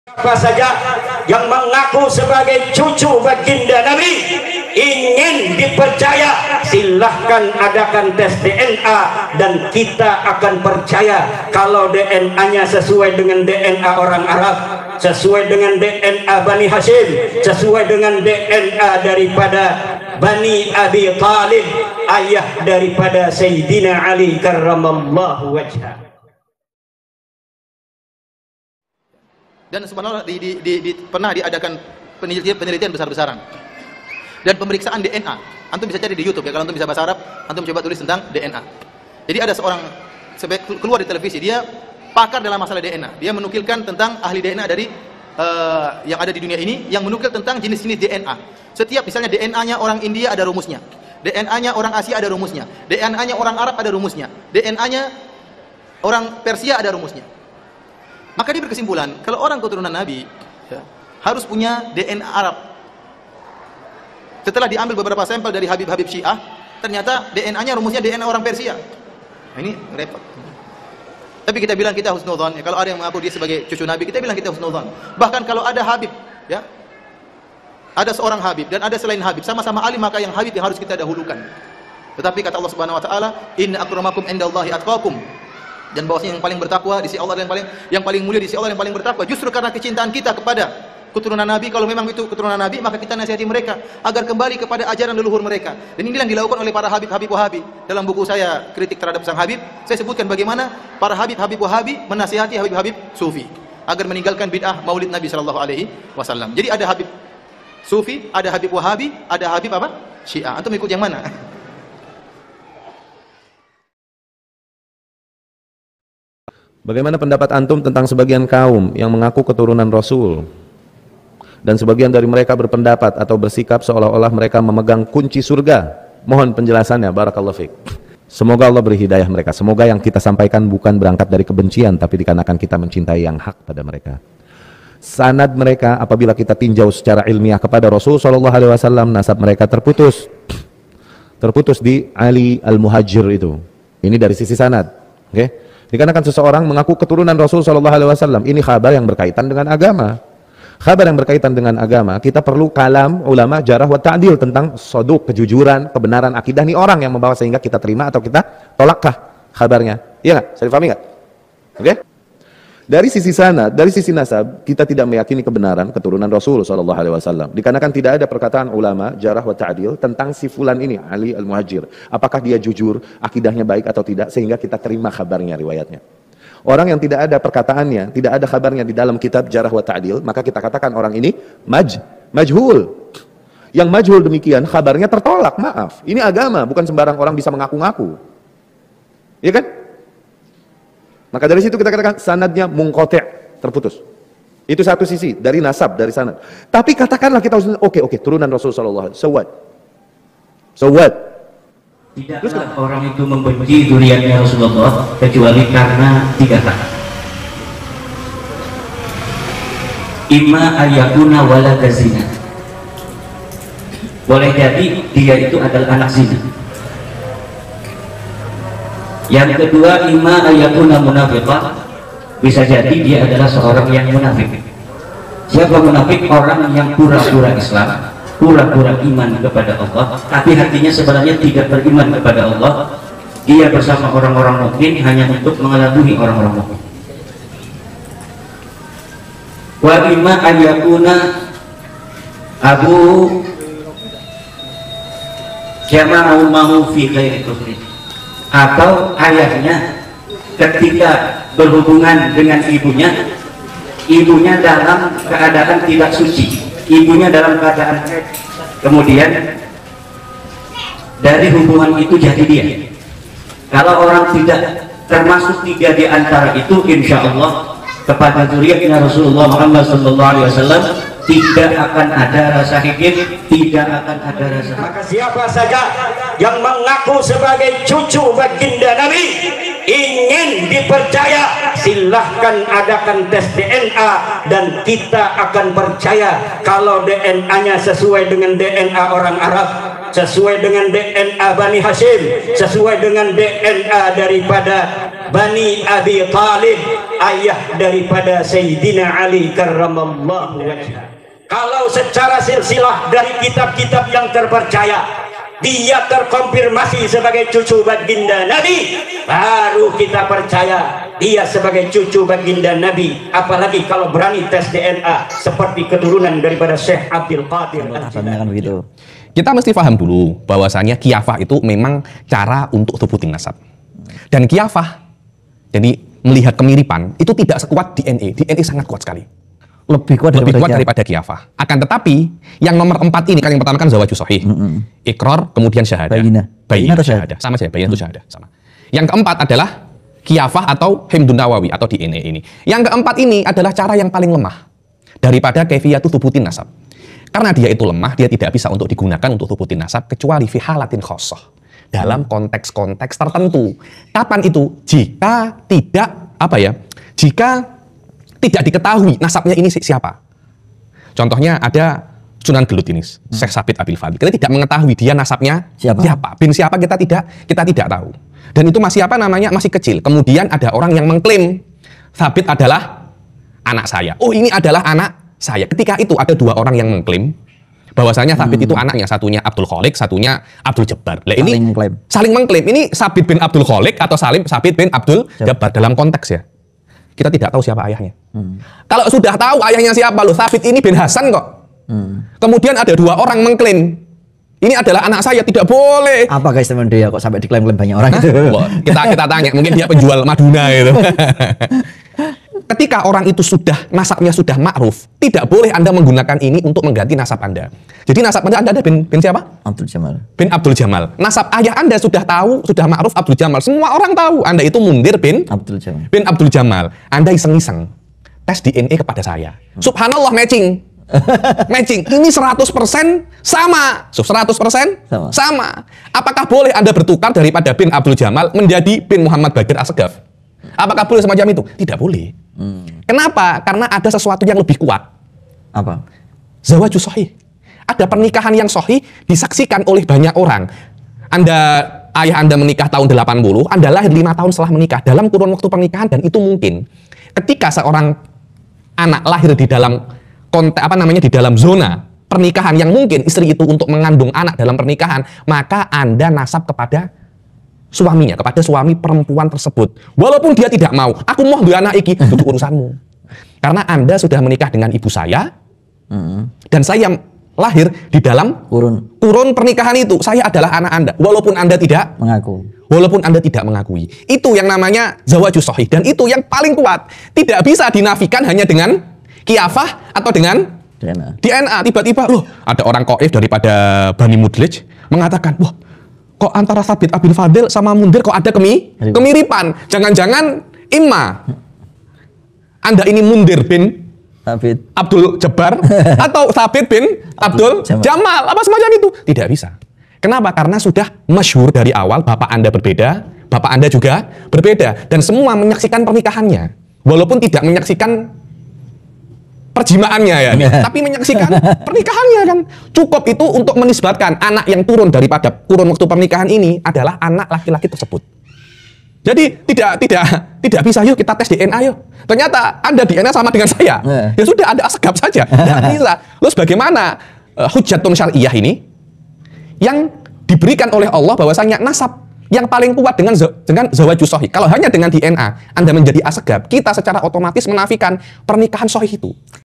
Siapa saja yang mengaku sebagai cucu baginda Nabi ingin dipercaya, silahkan adakan tes DNA dan kita akan percaya kalau DNA-nya sesuai dengan DNA orang Arab, sesuai dengan DNA Bani Hashim, sesuai dengan DNA daripada Bani Abi Talib, ayah daripada Sayyidina Ali karramallahu wajhah. Dan subhanallah pernah diadakan penelitian besar-besaran dan pemeriksaan DNA. Antum bisa cari di YouTube ya, kalau antum bisa bahasa Arab, antum coba tulis tentang DNA. Jadi ada seorang keluar di televisi, dia pakar dalam masalah DNA. Dia menukilkan tentang ahli DNA dari yang ada di dunia ini, yang menukil tentang jenis-jenis DNA. Setiap misalnya DNA-nya orang India ada rumusnya, DNA-nya orang Asia ada rumusnya, DNA-nya orang Arab ada rumusnya, DNA-nya orang Persia ada rumusnya. Maka dia berkesimpulan, kalau orang keturunan Nabi ya, harus punya DNA Arab. Setelah diambil beberapa sampel dari Habib-Habib Syiah, ternyata DNA-nya rumusnya DNA orang Persia. Nah, ini repot. Tapi kita bilang kita husnudzon. Ya, kalau ada yang mengaku dia sebagai cucu Nabi, kita bilang kita husnudzon. Bahkan kalau ada Habib, ya, ada seorang Habib dan ada selain Habib, sama-sama alim, maka yang Habib yang harus kita dahulukan. Tetapi kata Allah Subhanahu Wa Taala, Inna akramakum indallahi atqakum. Dan bahwasanya yang paling bertakwa di sisi Allah dan yang paling mulia di sisi Allah yang paling bertakwa. Justru karena kecintaan kita kepada keturunan Nabi, kalau memang itu keturunan Nabi, maka kita nasihati mereka agar kembali kepada ajaran leluhur mereka. Dan ini yang dilakukan oleh para Habib-Habib Wahabi. Dalam buku saya Kritik Terhadap Sang Habib, saya sebutkan bagaimana para Habib-Habib Wahabi menasihati Habib-Habib Sufi agar meninggalkan bid'ah Maulid Nabi sallallahu alaihi wasallam. Jadi ada Habib Sufi, ada Habib Wahabi, ada Habib apa? Syiah. Antum ikut yang mana? Bagaimana pendapat antum tentang sebagian kaum yang mengaku keturunan Rasul dan sebagian dari mereka berpendapat atau bersikap seolah-olah mereka memegang kunci surga? Mohon penjelasannya, barakallahu fiik. Semoga Allah beri hidayah mereka. Semoga yang kita sampaikan bukan berangkat dari kebencian, tapi dikarenakan kita mencintai yang hak pada mereka. Sanad mereka apabila kita tinjau secara ilmiah kepada Rasul sallallahu alaihi wasallam, nasab mereka terputus di Ali Al-Muhajir itu. Ini dari sisi sanad, oke? Dikarenakan seseorang mengaku keturunan Rasul sallallahu alaihi wasallam, ini kabar yang berkaitan dengan agama. Kabar yang berkaitan dengan agama, kita perlu kalam ulama jarah wa ta'dil tentang soduk, kejujuran, kebenaran akidah nih orang yang membawa sehingga kita terima atau kita tolakkah kabarnya. Iya nggak? Saya difahami nggak? Oke? Dari sisi sanad, dari sisi nasab, kita tidak meyakini kebenaran keturunan Rasul sallallahu alaihi wasallam. Dikarenakan tidak ada perkataan ulama jarah wa ta'dil tentang si fulan ini, Ali Al-Muhajir. Apakah dia jujur, akidahnya baik atau tidak sehingga kita terima kabarnya, riwayatnya. Orang yang tidak ada perkataannya, tidak ada kabarnya di dalam kitab jarah wa ta'dil, maka kita katakan orang ini majhul. Yang majhul demikian kabarnya tertolak, maaf. Ini agama, bukan sembarang orang bisa mengaku-ngaku. Iya kan? Maka dari situ kita katakan sanadnya munqati', terputus. Itu satu sisi dari nasab, dari sanad. Tapi katakanlah kita oke, turunan Rasul sallallahu alaihi wasallam. So what? Tidaklah orang itu membenci dzurriyyatnya Rasulullah kecuali karena 3 hal. Imma ayakuna walad zina. Boleh jadi dia itu adalah anak zina. Yang kedua, imma ayakuna munafiqah, bisa jadi dia adalah seorang yang munafik. Siapa munafik? Orang yang pura-pura Islam, pura-pura iman kepada Allah, tapi hatinya sebenarnya tidak beriman kepada Allah. Dia bersama orang-orang mukmin hanya untuk mengelabui orang-orang mukmin. Wa imma ayakuna abu jama'u mahu fi ghairi kufri, atau ayahnya ketika berhubungan dengan ibunya dalam keadaan tidak suci, ibunya dalam keadaan haid, kemudian dari hubungan itu jadi dia. Kalau orang tidak termasuk 3 di antara itu, insya Allah kepada dzurriyyatnya Rasulullah Muhammad SAW tidak akan ada rasa hikmah, tidak akan ada rasa. Maka siapa saja yang mengaku sebagai cucu baginda Nabi ingin dipercaya, silahkan adakan tes DNA dan kita akan percaya kalau DNA-nya sesuai dengan DNA orang Arab, sesuai dengan DNA Bani Hashim, sesuai dengan DNA daripada Bani Abi Thalib, ayah daripada Sayyidina Ali karramallahu wajhah. Kalau secara silsilah dari kitab-kitab yang terpercaya dia terkonfirmasi sebagai cucu baginda Nabi, baru kita percaya dia sebagai cucu baginda Nabi. Apalagi kalau berani tes DNA seperti keturunan daripada Syekh Abdul Qadir. Kita mesti paham dulu bahwasanya khilafah itu memang cara untuk thubutin nasab. Dan khilafah, jadi melihat kemiripan itu tidak sekuat DNA. DNA sangat kuat sekali. Lebih kuat daripada khilafah. Akan tetapi yang nomor 4 ini kan, yang pertama kan zawaju sahih, iqrar, kemudian syahadah. Bayinah atau syahadah, sama saja. Bayinah itu syahadah, sama. Yang keempat adalah khilafah atau himdun nawawi atau DNA ini. Yang keempat ini adalah cara yang paling lemah daripada kaifiyatu thubutin nasab. Karena dia itu lemah, dia tidak bisa untuk digunakan untuk thubutin nasab kecuali fi halatin khosoh, dalam konteks-konteks tertentu. Kapan itu? Jika tidak jika tidak diketahui nasabnya ini siapa. Contohnya ada Sunan Gelut ini, Syekh Sabit Abil Fadl. Kita tidak mengetahui dia nasabnya siapa. Bin siapa kita tidak tahu. Dan itu masih masih kecil. Kemudian ada orang yang mengklaim Sabit adalah anak saya. Oh, ini adalah anak saya. Ketika itu ada 2 orang yang mengklaim bahwasanya Sabit itu anaknya, satunya Abdul Khalik, satunya Abdul Jabbar. Lah ini saling mengklaim. Ini Sabit bin Abdul Khalik atau Sabit bin Abdul Jabbar dalam konteks ya. Kita tidak tahu siapa ayahnya. Kalau sudah tahu ayahnya siapa, loh Sabit ini bin Hasan kok. Kemudian ada 2 orang mengklaim ini adalah anak saya, tidak boleh. Apa guys teman dia kok sampai diklaim banyak orang itu? Kita tanya, mungkin dia penjual Maduna gitu. Ketika orang itu nasabnya sudah ma'ruf, tidak boleh Anda menggunakan ini untuk mengganti nasab Anda. Jadi nasab Anda ada bin siapa? Abdul Jamal. Bin Abdul Jamal. Nasab ayah Anda sudah tahu, sudah ma'ruf Abdul Jamal. Semua orang tahu Anda itu Mundir bin Abdul Jamal. Bin Abdul Jamal. Anda iseng-iseng tes DNA kepada saya. Subhanallah, matching. Matching. Ini 100% sama. 100% sama. Apakah boleh Anda bertukar daripada bin Abdul Jamal menjadi bin Muhammad Bagir Assegaf? Apakah boleh semacam itu? Tidak boleh. Kenapa? Karena ada sesuatu yang lebih kuat. Apa? Zawaju sahih. Ada pernikahan yang sahih disaksikan oleh banyak orang. Ayah Anda menikah tahun 80, Anda lahir 5 tahun setelah menikah dalam kurun waktu pernikahan, dan itu mungkin. Ketika seorang anak lahir di dalam di dalam zona pernikahan yang mungkin istri itu untuk mengandung anak dalam pernikahan, maka Anda nasab kepada suaminya, kepada suami perempuan tersebut. Walaupun dia tidak mau, aku mau dua anak iki, itu urusanmu. Karena Anda sudah menikah dengan ibu saya, dan saya lahir di dalam kurun pernikahan itu. Saya adalah anak Anda, walaupun Anda tidak mengaku. Walaupun Anda tidak mengakui. Itu yang namanya zawaju sahih, dan itu yang paling kuat. Tidak bisa dinafikan hanya dengan khilafah atau dengan DNA. Tiba-tiba, loh, ada orang qaif daripada Bani Mudlij mengatakan, wah, kok antara Sabit Abil Fadl sama Mundir kok ada kemiripan? Jangan-jangan Anda ini Mundir bin Abdul Jabbar atau Sabit bin Abdul Jamal, apa semacam itu? Tidak bisa. Kenapa? Karena sudah masyhur dari awal, bapak Anda berbeda, bapak Anda juga berbeda, dan semua menyaksikan pernikahannya, walaupun tidak menyaksikan perjimaannya ya, tapi menyaksikan pernikahannya kan. Cukup itu untuk menisbatkan anak yang turun daripada kurun waktu pernikahan ini adalah anak laki-laki tersebut. Jadi tidak bisa, yuk kita tes DNA yuk. Ternyata Anda DNA sama dengan saya. Ya sudah, Anda asegap saja. Tidak bisa. Terus bagaimana hujjatun syar'iyah ini yang diberikan oleh Allah bahwasanya nasab yang paling kuat dengan zawaju sahih. Kalau hanya dengan DNA Anda menjadi asegab, kita secara otomatis menafikan pernikahan sahih itu.